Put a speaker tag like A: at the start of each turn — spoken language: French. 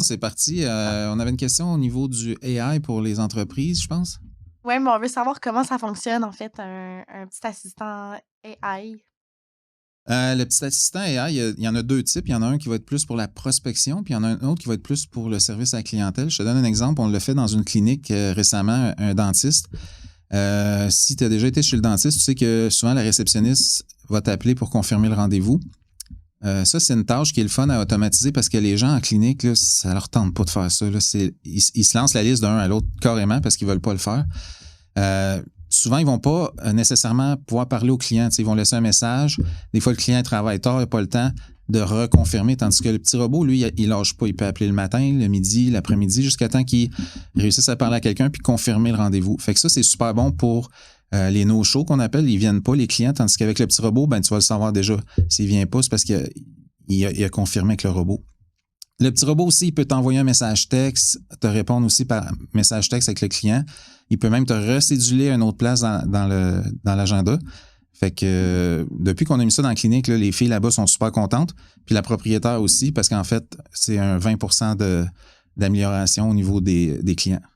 A: C'est parti. On avait une question au niveau du AI pour les entreprises, je pense.
B: Ouais, mais on veut savoir comment ça fonctionne, en fait, un petit assistant AI.
A: Le petit assistant AI, il y en a deux types. Il y en a un qui va être plus pour la prospection, puis il y en a un autre qui va être plus pour le service à la clientèle. Je te donne un exemple. On l'a fait dans une clinique récemment, un dentiste. Si tu as déjà été chez le dentiste, tu sais que souvent la réceptionniste va t'appeler pour confirmer le rendez-vous. Ça, c'est une tâche qui est le fun à automatiser parce que les gens en clinique, là, ça leur tente pas de faire ça. Là. Ils se lancent la liste d'un à l'autre carrément parce qu'ils veulent pas le faire. Souvent, ils vont pas nécessairement pouvoir parler au client. Ils vont laisser un message. Des fois, le client travaille tard, il n'a pas le temps de reconfirmer, tandis que le petit robot, lui, il lâche pas. Il peut appeler le matin, le midi, l'après-midi, jusqu'à temps qu'il réussisse à parler à quelqu'un puis confirmer le rendez-vous. Fait que ça, c'est super bon pour les no-shows qu'on appelle. Ils viennent pas, les clients, tandis qu'avec le petit robot, ben, tu vas le savoir déjà. S'il vient pas, c'est parce qu'il a confirmé avec le robot. Le petit robot aussi, il peut t'envoyer un message texte, te répondre aussi par message texte avec le client. Il peut même te recéduler à une autre place dans l'agenda. Fait que depuis qu'on a mis ça dans la clinique, là, les filles là-bas sont super contentes. Puis la propriétaire aussi, parce qu'en fait, c'est un 20% d'amélioration au niveau des clients.